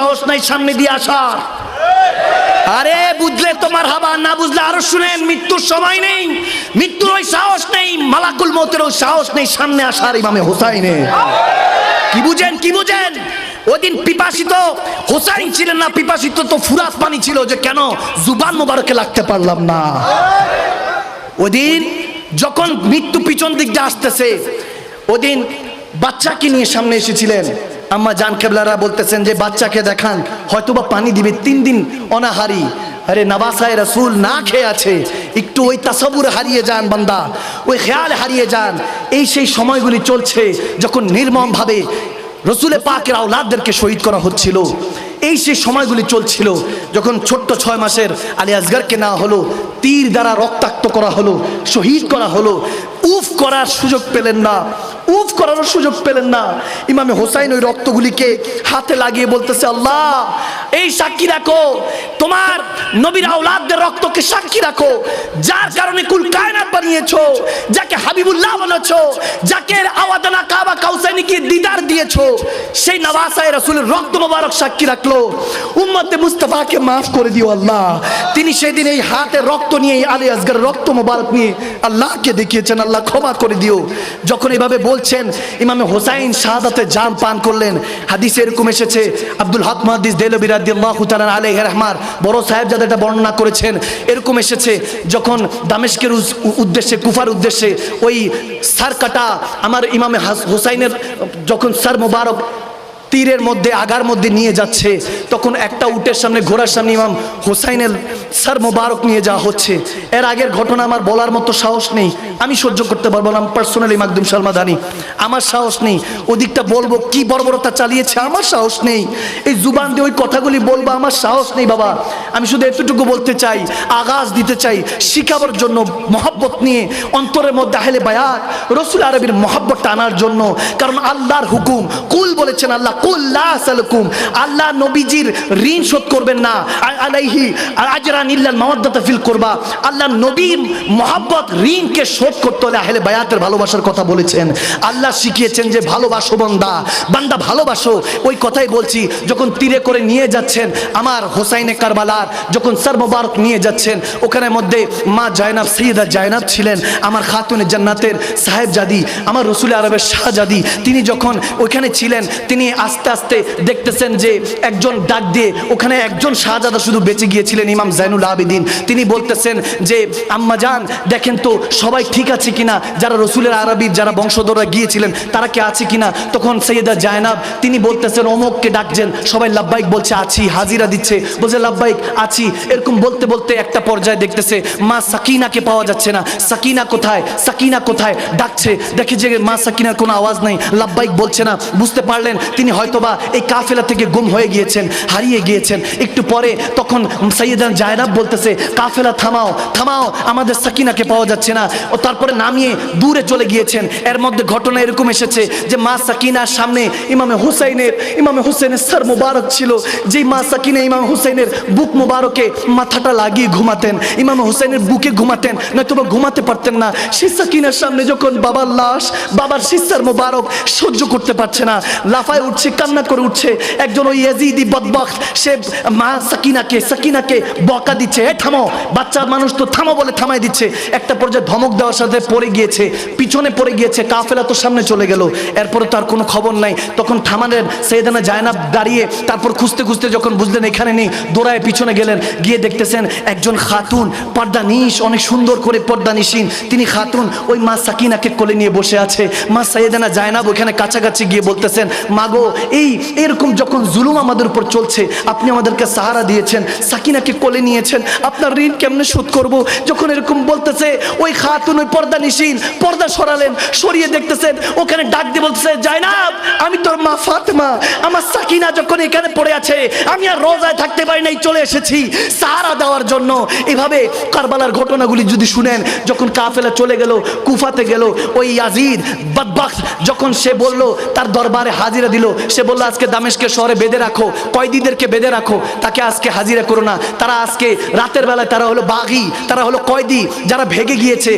সাহস নাই সামনে দিয়ে আসার। আরে বুঝলে তোমার হাবা, না বুঝলে আরো শুনেন, মৃত্যুর সময় নেই, মৃত্যুর ওই সাহস নেই, মালাকুল মউতের ওই সাহস নেই সামনে আসার ইমামে হোসাইনের। কি বুঝেন, কি বুঝেন? ওদিন পিপাসিত হোসাইন ছিলেন না, পিপাসিত তো ফুরাত পানি ছিল, যে কেন জুবান মোবারকে লাগতে পারলাম না। ওদিন যখন মৃত্যু পিছন দিক দিয়ে আসতেছে, ওদিন বাচ্চাকে নিয়ে সামনে এসেছিলেন। আম্মা জান কেবলারা বলতেছেন যে বাচ্চাকে দেখান, হয়তোবা পানি দিবে, 3 দিন অনাহারি। আরে নওয়াসায়ে রাসূল না খেয়ে আছে, একটু ওই তাসাব্বুর হারিয়ে যান বান্দা, ওই খেয়াল হারিয়ে যান। এই সেই সময়গুলি চলছে যখন নির্মম ভাবে রসুলে পাকের আওলাদদেরকে শহীদ করা হচ্ছিল। এই সেই সময়গুলি চলছিল যখন ছোট্ট 6 মাসের আলী আসগরকে নেওয়া হলো, তীর দ্বারা রক্তাক্ত করা হলো, শহীদ করা হলো। উফ করার সুযোগ পেলেন না, উফ করার সুযোগ পেলেন না। ইমামে হোসাইন ওই রক্তগুলিকে হাতে লাগিয়ে বলতেছে, আল্লাহ এই সাক্ষী রাখো, তোমার নবীর আওলাদদের রক্তকে সাক্ষী রাখো, যার কারণে কুল কায়নাত বানিয়েছো, যাকে হাবিবুল্লাহ বলেছো, যাকে আওয়াদানা কাবা কাউসাইনিকে দিদার দিয়েছো, সেই নওয়াসায়ে রাসূলের রক্ত মোবারক সাক্ষী রাখলো। উম্মতে মুস্তাফাকে মাফ করে দিও আল্লাহ। তিনি সেদিন এই হাতে রক্ত নিয়ে, আলী আসগরের রক্ত মোবারক নিয়ে আল্লাহকে দেখিয়েছেন, আল্লাহ ক্ষমা করে দিও। যখন এভাবে বলছেন, ইমামে হোসাইন শাহাদাতে জাম পান করলেন। হাদিসে এরকম এসেছে, আব্দুল হক মুহাদ্দিস দেহলভী রাদিয়াল্লাহু তাআলা আলাইহি রহমার বড় সাহেব যাদের এটা বর্ণনা করেছেন, এরকম এসেছে যখন দামেস্কের উদ্দেশ্যে, কুফার উদ্দেশ্যে ওই সার কাটা আমার ইমামে হোসাইনের যখন সার মোবারক তীরের মধ্যে আগার মধ্যে নিয়ে যাচ্ছে, তখন একটা উটের সামনে, ঘোড়ার সামনে ইমাম হোসাইনের সার মোবারক নিয়ে যাওয়া হচ্ছে। এর আগের ঘটনা আমার বলার মতো সাহস নেই, আমি সহ্য করতে পারবো না, পার্সোনালি মাকদুম সালমাদানি, আমার সাহস নেই। ওদিকটা বলবো কি বর্বরতা চালিয়েছে, আমার সাহস নেই। এই জুবান দিয়ে ওই কথাগুলি বলবো, আমার সাহস নেই বাবা। আমি শুধু এতটুকু বলতে চাই, আগাজ দিতে চাই, শিখাবার জন্য, মহব্বত নিয়ে অন্তরের মধ্যে আহলে বায়াত রসুল আরবির মহব্বতটা আনার জন্য। কারণ আল্লাহর হুকুম, কুল বলেছেন আল্লাহ, কুল লা আসালুকুম, আল্লাহ নবীজির ঋণ শোধ করবেন না, আলাইহি আজরান ইল্লাল মাওয়াদ্দাতা ফিল কুরবা। আল্লাহ নবীর মহব্বত ঋণকে শোধ করতে হলে আহলে বায়াতের ভালোবাসার কথা বলেছেন। আল্লাহ শিখিয়েছেন যে ভালোবাসো বান্দা, বান্দা ভালোবাসো। ওই কথাই বলছি, যখন তীরে করে নিয়ে যাচ্ছেন আমার হোসাইনে কারবালার, যখন সর মোবারক নিয়ে যাচ্ছেন, ওখানের মধ্যে মা জায়নাব, সৈয়দা জায়নাব ছিলেন, আমার খাতুনে জান্নাতের সাহেবজাদি, আমার রসুল আরবের শাহজাদি। তিনি যখন ওইখানে ছিলেন, তিনি আস্তে আস্তে দেখতেছেন যে একজন ডাক দিয়ে, ওখানে একজন শাহজাদা শুধু বেঁচে গিয়েছিলেন, ইমাম জাইনুল আবেদিন। তিনি বলতেছেন যে আম্মা জান দেখেন তো সবাই ঠিক আছে কিনা, যারা রসুলের আরবির যারা বংশধররা গিয়েছিলেন তারা কে আছে কিনা। তখন সৈয়দা জায়নাব তিনি বলতেছেন, অমুককে ডাকছেন, সবাই লাব্বাইক বলছে, আছি, হাজিরা দিচ্ছে, বলছে লাব্বাইক আছি। এরকম বলতে বলতে একটা পর্যায়ে দেখতেছে মা সাকিনাকে পাওয়া যাচ্ছে না, সাকিনা কোথায়, সাকিনা কোথায়, ডাকছে, দেখে যে মা সাকিনার কোনো আওয়াজ নেই, লাব্বাইক বলছে না। বুঝতে পারলেন তিনি হয়তোবা এই কাফেলা থেকে গুম হয়ে গিয়েছেন, হারিয়ে গিয়েছেন। একটু পরে তখন সৈয়দা জায়নাব বলতেছে, কাফেলা থামাও, থামাও, আমাদের সাকিনাকে পাওয়া যাচ্ছে না। ও তারপরে নামিয়ে দূরে চলে গিয়েছেন। এর মধ্যে ঘটনা এরকম এসেছে যে মা সাকিনার সামনে ইমামে হুসাইনের সর মোবারক ছিল, যেই মা সাকিনা ইমাম হুসাইনের বুক মোবারকে মাথাটা লাগিয়ে ঘুমাতেন, ইমাম হুসাইনের বুকে ঘুমাতেন, নয়তোবা ঘুমাতে পারতেন না। সেই সাকিনার সামনে যখন বাবার লাশ, বাবার সিস্টার মোবারক সহ্য করতে পারছে না, লাফায় উঠছে, কান্না করে উঠছে। একজন ওই ইয়াজিদি বদবক্ত, সে মা সাকিনাকে বকা দিচ্ছে, এ থামো, বাচ্চা মানুষ তো থামো বলে থামাই দিচ্ছে। একটা পর্যায়ে ধমক দেওয়ার সাথে পড়ে গিয়েছে, পিছনে পড়ে গিয়েছে, কাফেলা তো সামনে চলে গেল, এরপরে তার কোনো খবর নাই। তখন থামালেন সৈয়দনা জায়নাব দাঁড়িয়ে, তারপর খুঁজতে খুঁজতে যখন বুঝলেন এখানে নেই, দৌড়ায় পিছনে গেলেন, গিয়ে দেখতেছেন একজন খাতুন পর্দানিশ, অনেক সুন্দর করে পর্দানিশীন, তিনি খাতুন ওই মা সাকিনাকে কোলে নিয়ে বসে আছে। মা সৈয়দনা জায়নাব ওখানে কাছাকাছি গিয়ে বলতেছেন, মাগো এরকম যখন জুলুম আমাদের উপর চলছে, আপনি আমাদেরকে সাহারা দিয়েছেন, সাকিনাকে কোলে নিয়েছেন, আপনার ঋণ কেমনে শোধ করব। যখন এরকম বলতেছে, ওই খাতুন ওই পর্দানিশীন পর্দা সরালেন, সরিয়ে দেখতেছেন ওখানে ডাক দিয়ে বলতেছে, জায়নাব আমি তোর মা ফাতেমা, আমার সাকিনা যখন এখানে পড়ে আছে, আমি আর রোজায় থাকতে পারি নাই, চলে এসেছি সাহারা দেওয়ার জন্য। এভাবে কারবালার ঘটনাগুলি যদি শুনেন, যখন কাফেলা চলে গেল, কুফাতে গেল, ওই ইয়াজিদ বদবক্ত যখন সে বলল, তার দরবারে হাজিরা দিল, সে বলল আজকে দামেস্কের শহরে বেঁধে রাখো, কয়েদিদেরকে বেঁধে রাখো, তাকে আজকে হাজিরা করো না। তারা আজকে রাতের বেলায় তারা হলো বাগী, তারা হলো কয়েদি, যারা ভেগে গিয়েছে,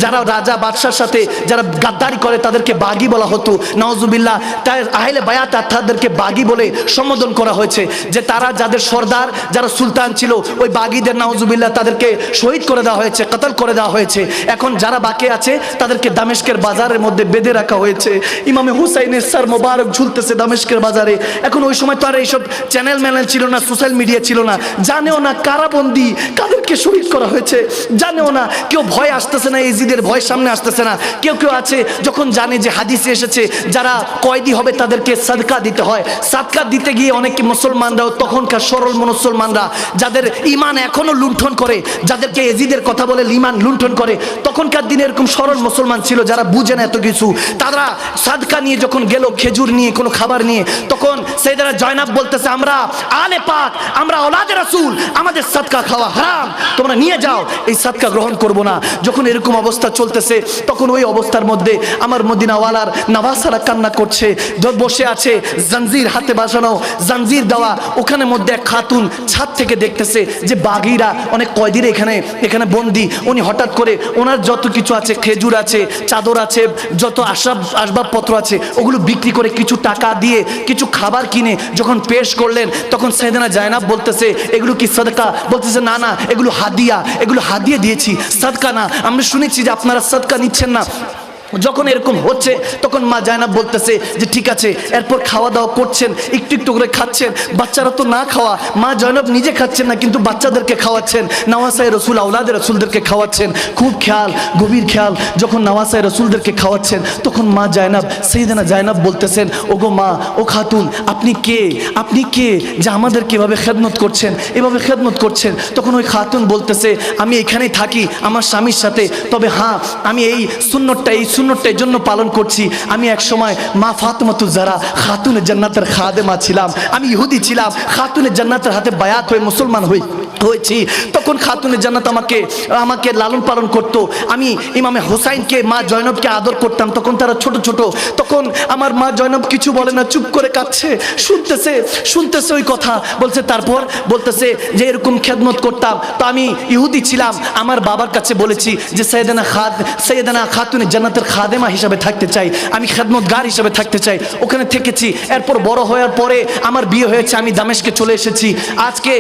যারা রাজা বাদশার সাথে যারা গাদ্দারি করে তাদেরকে বাগী বলা হতো। নাউজুবিল্লাহ, তাই আহলে বায়াত তাদেরকে বাগী বলে সম্বোধন করা হয়েছে, যে তারা যাদের সর্দার যারা সুলতান ছিল ওই বাগীদের নাউজুবিল্লাহ তাদেরকে শহীদ করে দেওয়া হয়েছে, কতল করে দেওয়া হয়েছে। এখন যারা বাকি আছে তাদেরকে দামেস্কের বাজারের মধ্যে বেঁধে রাখা হয়েছে। ইমামে হুসাইনের স্যার মোবারক ঝুলতেছে দামেস্কের বাজারে। এখন ওই সময় তো আর এইসব চ্যানেল ম্যানেল ছিল না, সোশ্যাল মিডিয়া ছিল না, জানেও না কারাবন্দি কাদেরকে শহীদ করা হয়েছে, জানেও না। কেউ ভয় আসতেছে না, ইজিদের ভয় সামনে আসতেছে না। কেউ কেউ আছে যখন জানে যে হাদিসে এসেছে যারা কয়েদি হবে তাদেরকে সাদকা দিতে হয়, সাদকা দিতে গিয়ে অনেকে মুসলমানরাও তখনকার সরল মুসলমানরা যাদের ইমান এখনো লুণ্ঠন করে, যাদেরকে এজিদের কথা বলে ইমান লুণ্ঠন করে, তখনকার দিনে এরকম সরল মুসলমান ছিল যারা বুঝে না এত কিছু। তারা সাদকা নিয়ে যখন গেল, খেজুর নিয়ে কোনো খাবার নিয়ে, তখন সাইয়েদনা জয়নাব বলতেছে আমরা আলে পাক, আমরা ওলাদে রাসূল, আমাদের সাদকা খাওয়া হারাম, তোমরা নিয়ে যাও, এই সাদকা গ্রহণ করব না। যখন এরকম অবস্থা চলতেছে তখন ওই অবস্থার মধ্যে আমার মদিনাওয়ালার নওয়াসারা কান্না করছে, বসে আছে জঞ্জির হাতে বাঁধানো, জঞ্জির দেওয়া। ওখানে মধ্যে এক খাতুন ছাদ থেকে দেখতেছে যে বাগীরা অনেক কয়েদিরা এখানে বন্দি। উনি হঠাৎ করে ওনার যত কিছু আছে, খেজুর আছে, চাদর আছে, যত আসবাবপত্র আছে, ওগুলো বিক্রি করে কিছু টাকা দিয়ে কিছু খাবার কিনে যখন পেশ করলেন, তখন সাইয়েদনা জয়নাব বলতেছে এগুলো কি সাদকা? বলতেছে না না, এগুলো হাদিয়া, এগুলো হাদিয়া দিয়েছি, সাদকা না। আমরা শুনেছি যে আপনারা সাদকা নিচ্ছেন না। যখন এরকম হচ্ছে তখন মা জয়নাব বলতেছে যে ঠিক আছে। এরপর খাওয়া দাওয়া করছেন, একটু একটু করে খাচ্ছেন। বাচ্চারা তো না খাওয়া, মা জয়নাব নিজে খাচ্ছেন না কিন্তু বাচ্চাদেরকে খাওয়াচ্ছেন, নওয়াসায়ে রসুল আওলাদে রসুলদেরকে খাওয়াচ্ছেন। খুব খেয়াল, গভীর খেয়াল। যখন নওয়াসায়ে রসুলদেরকে খাওয়াচ্ছেন তখন মা জয়নাব, সাইয়েদনা জয়নাব বলতেছেন ওগো মা, ও খাতুন, আপনি কে? আপনি কে যে আমাদেরকে এভাবে খেদমত করছেন, এভাবে খেদমত করছেন? তখন ওই খাতুন বলতেছে আমি এখানেই থাকি আমার স্বামীর সাথে, তবে হ্যাঁ আমি এই সুন্নতটা এই জন্য পালন করছি। আমি এক সময় মা ফাতেমাতুজ জাহরা খাতুনে জান্নাতের খাদেমা ছিলাম, আমি ইহুদি ছিলাম, খাতুনে জান্নাতের হাতে বায়াত হয়ে মুসলমান হয়েছি। তখন খাতুনে জান্নাত আমাকে লালন পালন করতো। আমি ইমামে হুসাইনকে, মা জয়নবকে আদর করতাম। তখন তারা ছোট ছোট, তখন আমার মা জয়নব কিছু বলে না, চুপ করে কাঁদছে, শুনতেছে ওই কথা। বলছে তারপর বলতেছে যে এরকম খেদমত করতাম, তো আমি ইহুদি ছিলাম, আমার বাবার কাছে বলেছি যে সাইয়েদনা খাতুনে জান্নাতের খাদেমা হিসাবে থাকতে চাই, আমি খেদমতগার হিসাবে থাকতে চাই। ওখানে থেকেছি। এরপর বড় হওয়ার পরে আমার বিয়ে হয়েছে, আমি দামেস্কে চলে এসেছি। আজকে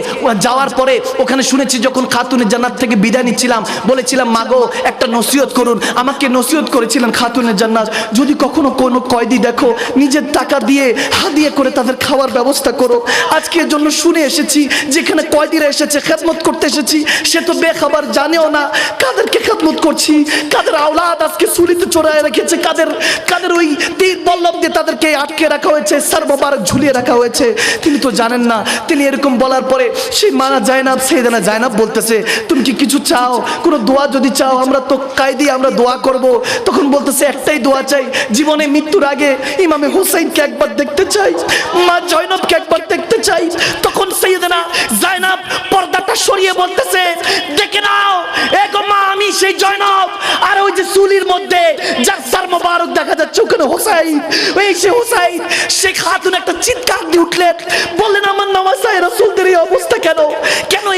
যাওয়ার পরে ওখানে শুনেছি যখন খাতুনে জান্নাত থেকে বিদায় নিচ্ছিলাম, বলেছিলাম মাগো একটা নসিহত করুন। আমাকে নসিহত করেছিলেন খাতুনে জান্নাত, যদি কখনো কোনো কয়েদি দেখো নিজের টাকা দিয়ে হাদিয়া করে তাদের খাওয়ার ব্যবস্থা করো। আজকে এর জন্য শুনে এসেছি যেখানে কয়েদিরা এসেছে খেদমত করতে এসেছি, সে তো বেখবর, জানেও না কাদেরকে খেদমত করছি, কাদের আওলাদ আজকে সুলিতে চড়ায় রেখেছে, কাদের ওই তীর বল্লম দিয়ে তাদেরকে আটকে রাখা হয়েছে, সার মোবারক ঝুলিয়ে রাখা হয়েছে। তিনি তো জানেন না। তিনি এরকম বলার পরে সেই মা জয়নাব, সাইয়েদনা জয়নাব বলতেছে তুমি কি কিছু চাও? কোনো দোয়া যদি চাও, আমরা তো কায়দি, আমরা দোয়া করব। তখন বলতেছে একটাই দোয়া চাই, জীবনে মৃত্যুর আগে ইমামে হুসাইনকে একবার দেখতে চাই, মা জয়নবকে একবার দেখতে চাই। তখন সাইয়েদনা জয়নাব পর্দাটা সরিয়ে বলতেছে দেখে নাও এগো মা, আমি সেই জয়নব, আর ওই যে চুলির মধ্যে যার সার মোবারক দেখা যাচ্ছে ওখানে হুসাইন, ওই সে হুসাইন। সেই খাতুন একটা চিৎকার দিয়ে উঠলেন, বললেন আমার নওয়াসায়ে রাসূলদের এই অবস্থা কেন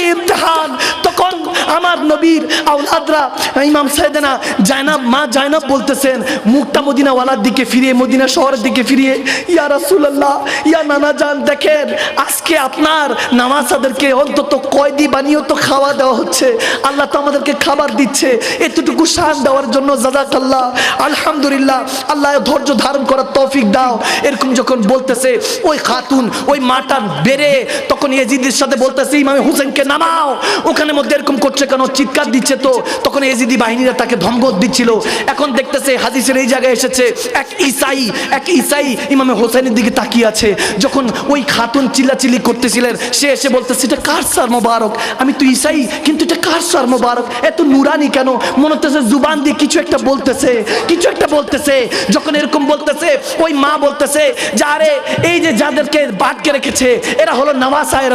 এই ইমতিহান? তখন আমার নবীর আওলাদরা ইমাম সাইয়েদনা জয়নাব, মা জয়নাব বলতেছেন মুক্তা মদিনাওয়ালার দিকে ফিরিয়ে, মদিনা শহরের দিকে ফিরিয়ে, ইয়া রাসূলুল্লাহ, ইয়া নানা জান, দেখেন আজকে আপনার নামাজাদেরকে অন্তত কয়েদি বানিয়েও তো খাওয়া দেওয়া হচ্ছে, আল্লাহ তো আমাদেরকে খাবার দিচ্ছে, এতটুকু শান দেওয়ার জন্য জাযাকাল্লাহ, আলহামদুলিল্লাহ, আল্লাহ ধৈর্য ধারণ করার তৌফিক দাও। এরকম যখন বলতেছে ওই খাতুন, ওই মাটা বেড়ে তখন ইয়াজিদের সাথে বলতেছে ইমামে হুসাইনকে নামাও। ওখানে মধ্যে এরকম করছে কেন, চিৎকার দিচ্ছে তো। তখন ইয়াজিদি বাহিনীরা তাকে ধমক দিচ্ছিল। এখন দেখতেছে হাদিসের এই জায়গায় এসেছে এক ঈসাই ইমামে হুসাইনের দিকে তাকিয়ে আছে। যখন ওই খাতুন চিল্লাচিল্লি করতেছিলেন, সে এসে বলতেছে এটা কার সার মোবারক? আমি তো ঈসাই, কিন্তু এটা কার সার মোবারক? এত নুরানি কেন? মনে হচ্ছে জুবান দিয়ে কিছু একটা বলতেছে। যখন এরকম বলতেছে ওই মা বলতেছে যে আরে এই যে যাদেরকে বাটকে রেখেছে এরা হলো নওয়াসায়ে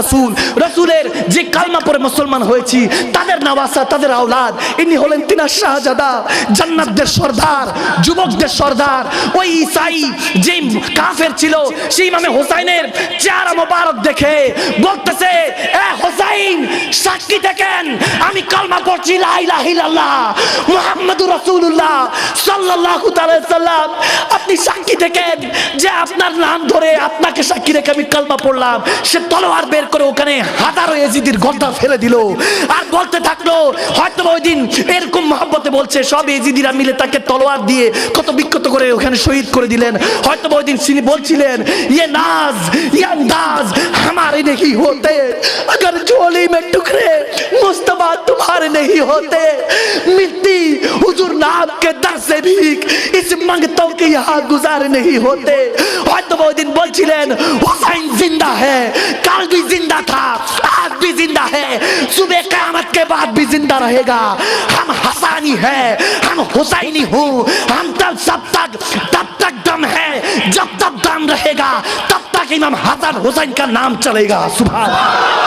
রাসূলের যে কালমা পড়ে মুসলমান হয়েছি, তাদের তাদের নওয়াসা, তাদের আওলাদ। ইনি হলেন তিনার শাহজাদা, জান্নাতদের সর্দার, যুবকদের সর্দার। ওই ঈসাই যে কাফের ছিল, সেই ইমামে হোসাইনের চেহারা মোবারক দেখে বলতেছে, এ হোসাইন সাক্ষী দেখেন, আমি কালমা পড়ছি লা ইলাহা ইল্লাল্লাহ মুহাম্মাদুর রাসূলুল্লাহ সাল্লাল্লাহু তাআলা সাল্লাম। আপনি সাক্ষী দেখেন যে আপনার নাম ধরে, আপনাকে সাক্ষী রেখে আমি কালমা পড়লাম। সে তলোয়ার বের করে ওখানে হাজারো ইয়েজিদির গর্দা ফেলে দিল আর বলতে থাকলো, হয়তো ওই দিন এরকম মহব্বতে বলছে, সব ইয়েজিদিরা মিলে তাকে তলোয়ার দিয়ে কত বিক্ষত করে ওখানে শহীদ করে দিলেন। হয়তো ওই দিন তিনি বলছিলেন, ये नाज ये अंदाज हमारे नहीं होते, अगर झोली में टुकड़े मुस्तफा तुम्हारे नहीं होते, मिट्टी हुजूर नाम के दर से भी इस मंगतों के यहाँ गुजारे नहीं होते। হয়তো ওই দিন বলছিলেন, हुसैन जिंदा है, कल भी जिंदा था, आज भी जिंदा है, सुबह क़यामत के बाद भी जिंदा रहेगा। हम हसानी है, हम हुसैनी हूँ, हम तब तब तक दम है, जब तक दम रहेगा तब तक इमाम हसन हुसैन का नाम चलेगा। सुभान अल्लाह।